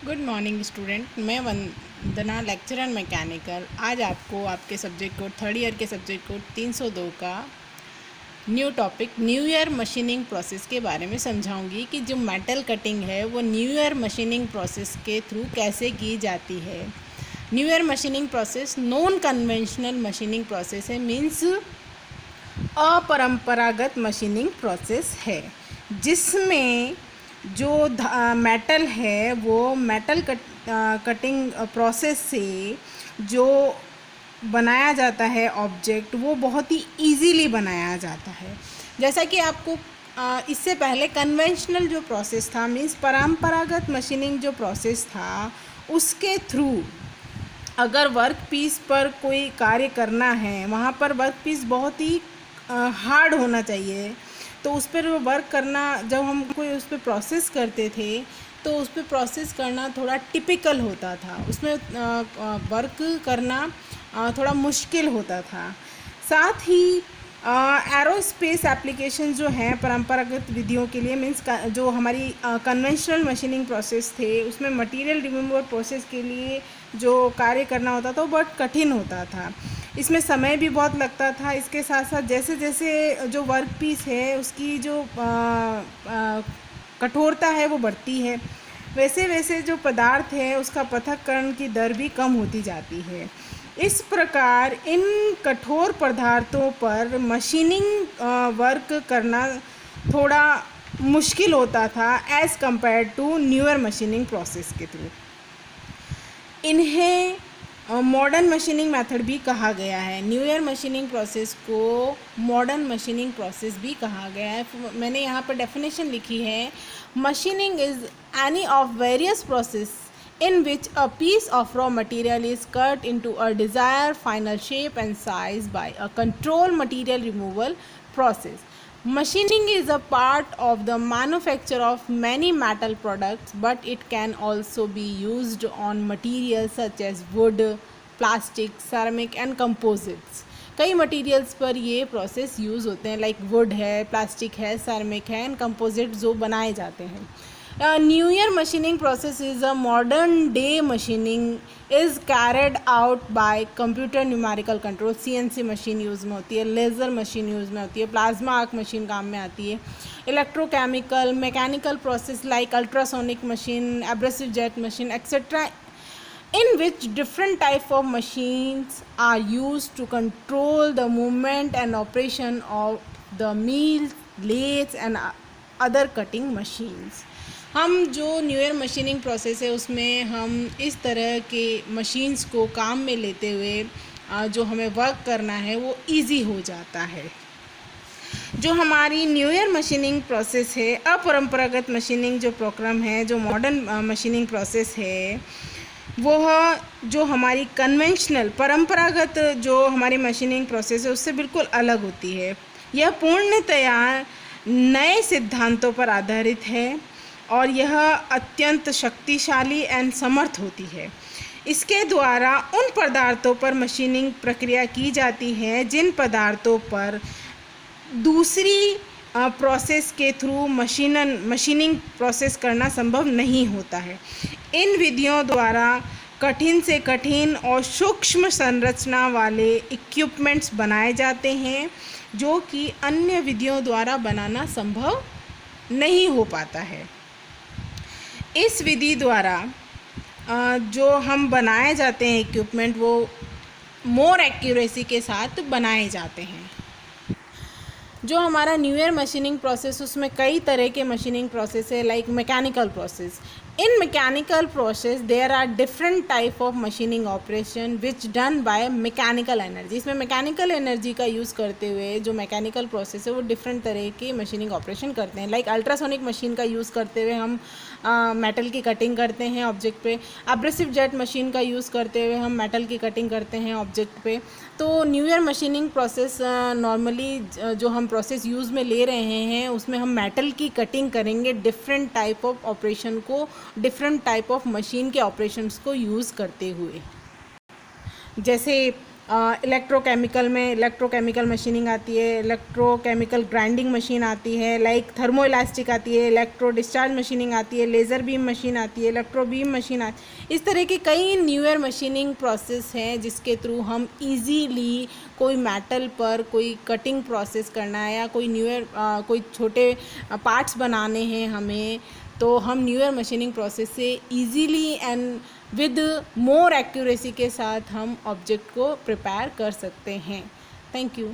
Good morning student. मैं वंदना, lecturer mechanical. आज आपको आपके सब्जेक्ट कोड थर्ड ईयर के सब्जेक्ट कोड 302 का new topic new year machining process के बारे में समझाऊंगी कि जो मेटल कटिंग है वो न्यू ईयर मशीनिंग प्रोसेस के थ्रू कैसे की जाती है। Newer machining process non conventional machining process है, मीन्स अपरंपरागत मशीनिंग प्रोसेस है, जिसमें जो मेटल है वो मेटल कटिंग प्रोसेस से जो बनाया जाता है ऑब्जेक्ट, वो बहुत ही इजीली बनाया जाता है। जैसा कि आपको इससे पहले कन्वेंशनल जो प्रोसेस था, मीन्स परंपरागत मशीनिंग जो प्रोसेस था, उसके थ्रू अगर वर्क पीस पर कोई कार्य करना है, वहाँ पर वर्क पीस बहुत ही हार्ड होना चाहिए, तो उस पर वर्क करना, जब हम कोई उस पर प्रोसेस करते थे तो उस पर प्रोसेस करना थोड़ा टिपिकल होता था, उसमें वर्क करना थोड़ा मुश्किल होता था। साथ ही एरोस्पेस एप्लीकेशन जो हैं परंपरागत विधियों के लिए, मीन्स जो हमारी कन्वेंशनल मशीनिंग प्रोसेस थे, उसमें मटेरियल रिमूवल प्रोसेस के लिए जो कार्य करना होता था वो बहुत कठिन होता था, इसमें समय भी बहुत लगता था। इसके साथ साथ जैसे जैसे जो वर्क पीस है उसकी जो कठोरता है वो बढ़ती है, वैसे वैसे जो पदार्थ है उसका पृथक्करण की दर भी कम होती जाती है। इस प्रकार इन कठोर पदार्थों पर मशीनिंग वर्क करना थोड़ा मुश्किल होता था as compare to newer machining process के थ्रू। इन्हें मॉडर्न मशीनिंग मेथड भी कहा गया है। न्यू ईयर मशीनिंग प्रोसेस को मॉडर्न मशीनिंग प्रोसेस भी कहा गया है। मैंने यहाँ पर डेफिनेशन लिखी है, machining is any of various process in which a piece of raw material is cut into a desired final shape and size by a controlled material removal process. Machining is a part of the manufacture of many metal products, but it can also be used on materials such as wood, plastic, ceramic and composites. कई materials पर ये process use होते हैं, like would है, plastic है, ceramic है and composite जो बनाए जाते हैं। New Year machining process is a modern day machining is carried out by computer numerical control। CNC machine use में होती है, लेज़र मशीन यूज़ में होती है, प्लाज्मा आर्क मशीन काम में आती है, electrochemical, mechanical process like ultrasonic machine, abrasive jet machine etcetera, in which different type of machines are used to control the movement and operation of the mills, lathes and other cutting machines। हम जो new year machining process है उसमें हम इस तरह के machines को काम में लेते हुए जो हमें वर्क करना है वो इजी हो जाता है। जो हमारी न्यू ईयर मशीनिंग प्रोसेस है, अपरंपरागत मशीनिंग जो प्रोग्राम है, जो मॉडर्न मशीनिंग प्रोसेस है, वह जो हमारी कन्वेंशनल परंपरागत जो हमारी मशीनिंग प्रोसेस है उससे बिल्कुल अलग होती है। यह पूर्णतया नए सिद्धांतों पर आधारित है और यह अत्यंत शक्तिशाली एंड समर्थ होती है। इसके द्वारा उन पदार्थों पर मशीनिंग प्रक्रिया की जाती है जिन पदार्थों पर दूसरी प्रोसेस के थ्रू मशीनिंग प्रोसेस करना संभव नहीं होता है। इन विधियों द्वारा कठिन से कठिन और सूक्ष्म संरचना वाले इक्विपमेंट्स बनाए जाते हैं जो कि अन्य विधियों द्वारा बनाना संभव नहीं हो पाता है। इस विधि द्वारा जो हम बनाए जाते हैं इक्विपमेंट, वो मोर एक्यूरेसी के साथ बनाए जाते हैं। जो हमारा न्यू ईयर मशीनिंग प्रोसेस, उसमें कई तरह के मशीनिंग प्रोसेस है, like mechanical process. In mechanical process there are different type of machining operation which done by mechanical energy. इसमें मैकेनिकल एनर्जी का यूज़ करते हुए जो मैकेनिकल प्रोसेस है वो डिफरेंट तरह के मशीनिंग ऑपरेशन करते हैं, लाइक अल्ट्रासोनिक मशीन का यूज़ करते हुए हम मेटल की कटिंग करते हैं ऑब्जेक्ट पे, एब्रेसिव जेट मशीन का यूज़ करते हुए हम मेटल की कटिंग करते हैं ऑब्जेक्ट पे। तो new year machining process normally जो हम प्रोसेस यूज़ में ले रहे हैं उसमें हम मेटल की कटिंग करेंगे, डिफरेंट टाइप ऑफ ऑपरेशन को, डिफरेंट टाइप ऑफ मशीन के ऑपरेशंस को यूज़ करते हुए। जैसे इलेक्ट्रोकेमिकल में इलेक्ट्रोकेमिकल मशीनिंग आती है, इलेक्ट्रोकेमिकल ग्राइंडिंग मशीन आती है, लाइक थर्मो इलास्टिक आती है, इलेक्ट्रो डिस्चार्ज मशीनिंग आती है, लेज़र बीम मशीन आती है, इलेक्ट्रो बीम मशीन आती है। इस तरह की कई न्यूअर मशीनिंग प्रोसेस हैं जिसके थ्रू हम इजीली कोई मेटल पर कोई कटिंग प्रोसेस करना है या कोई न्यूअर कोई छोटे पार्ट्स बनाने हैं हमें, तो हम न्यूअर मशीनिंग प्रोसेस से easily and with more accuracy के साथ हम ऑब्जेक्ट को प्रिपेयर कर सकते हैं। Thank you.